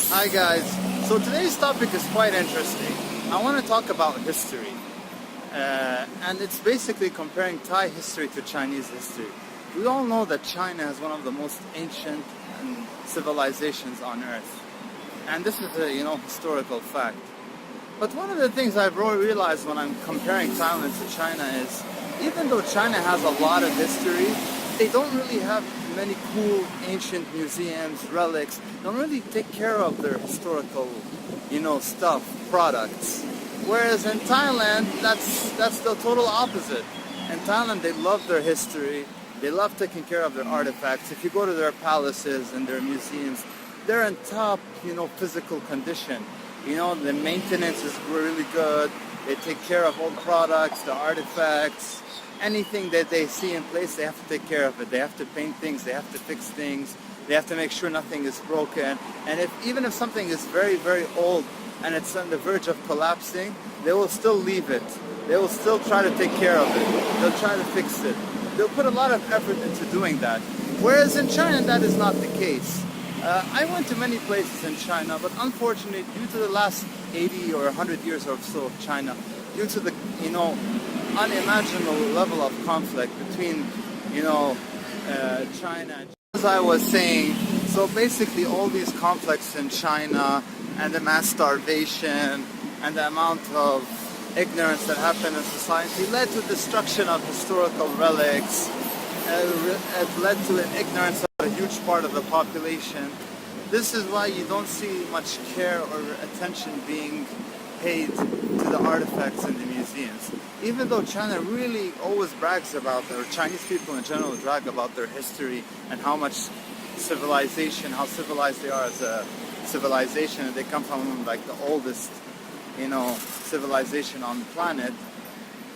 Hi guys. So today's topic is quite interesting. I want to talk about history. And it's basically comparing Thai history to Chinese history. We all know that China is one of the most ancient civilizations on earth. And this is a historical fact. But one of the things I've realized when I'm comparing Thailand to China is even though China has a lot of history, they don't really have many cool ancient museums, relics. They don't really take care of their historical, stuff, products. Whereas in Thailand, that's the total opposite. In Thailand, they love their history. They love taking care of their artifacts. If you go to their palaces and their museums, they're in top, physical condition. The maintenance is really good. They take care of old products, the artifacts. Anything that they see in place, they have to take care of it. They have to paint things, they have to fix things, they have to make sure nothing is broken. And even if something is very, very old and it's on the verge of collapsing, they will still leave it. They will still try to take care of it. They'll try to fix it. They'll put a lot of effort into doing that. Whereas in China, that is not the case. I went to many places in China, but unfortunately, due to the last 80 or 100 years or so of China, due to the, unimaginable level of conflict between, China and... As I was saying, so basically all these conflicts in China and the mass starvation and the amount of ignorance that happened in society led to destruction of historical relics. It led to an ignorance of a huge part of the population. This is why you don't see much care or attention being paid to the artifacts in the museums. Even though China really always brags about, or Chinese people in general brag about their history and how much civilization, how civilized they are as a civilization, and they come from like the oldest, civilization on the planet.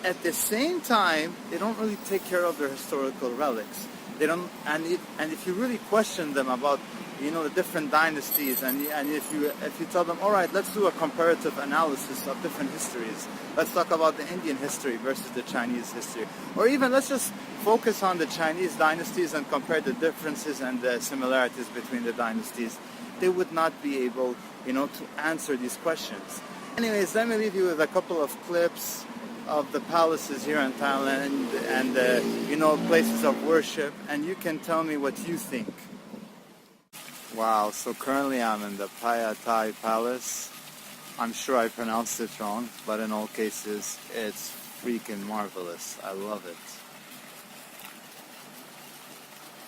At the same time, they don't really take care of their historical relics. They don't, and if you really question them about the different dynasties, and if you tell them, all right, let's do a comparative analysis of different histories. Let's talk about the Indian history versus the Chinese history, or even let's just focus on the Chinese dynasties and compare the differences and the similarities between the dynasties. They would not be able, to answer these questions. Anyways, let me leave you with a couple of clips of the palaces here in Thailand and places of worship, and you can tell me what you think. Wow, so currently I'm in the Phaya Thai Palace. I'm sure I pronounced it wrong, but in all cases, it's freaking marvelous. I love it.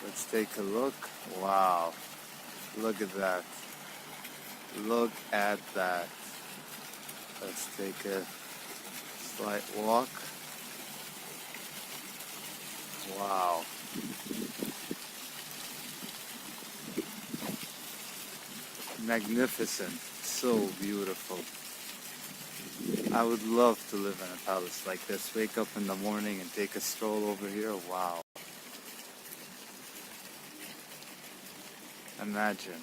Let's take a look. Wow, look at that. Look at that. Let's take a slight walk. Wow. Magnificent, so beautiful. I would love to live in a palace like this. Wake up in the morning and take a stroll over here. Wow. Imagine.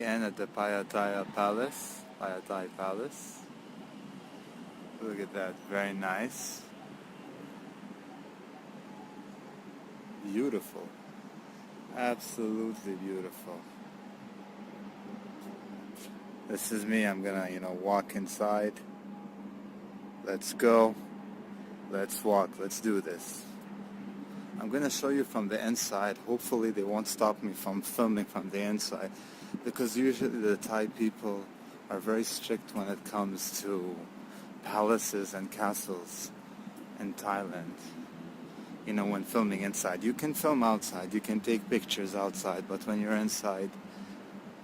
Again at the Phaya Thai Palace. Look at that, very nice. Beautiful. Absolutely beautiful. This is me. I'm gonna, walk inside. Let's go. Let's walk. Let's do this. I'm gonna show you from the inside. Hopefully they won't stop me from filming from the inside, because usually the Thai people are very strict when it comes to palaces and castles in Thailand. When filming inside. You can film outside, you can take pictures outside, but when you're inside,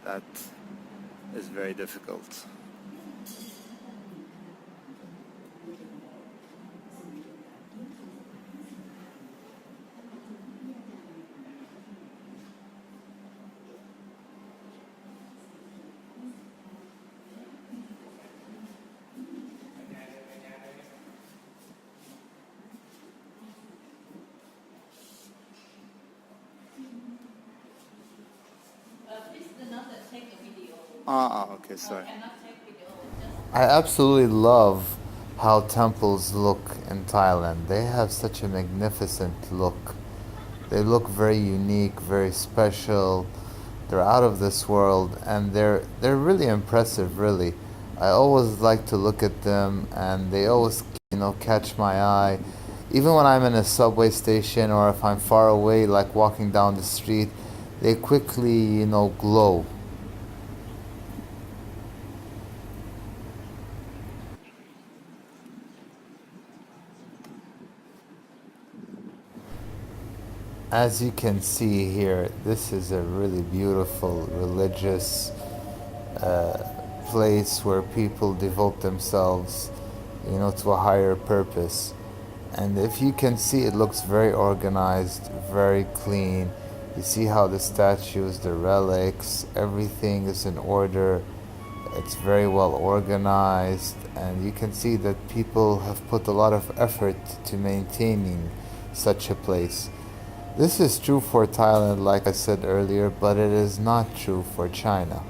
that is very difficult. Okay, sorry. I absolutely love how temples look in Thailand. They have such a magnificent look. They look very unique, very special. They're out of this world, and they're really impressive, really. I always like to look at them, and they always, catch my eye. Even when I'm in a subway station or if I'm far away, like walking down the street, they quickly, glow. As you can see here, this is a really beautiful religious place where people devote themselves, to a higher purpose. And if you can see, it looks very organized, very clean. You see how the statues, the relics, everything is in order. It's very well organized, and you can see that people have put a lot of effort to maintaining such a place. This is true for Thailand, like I said earlier, but it is not true for China.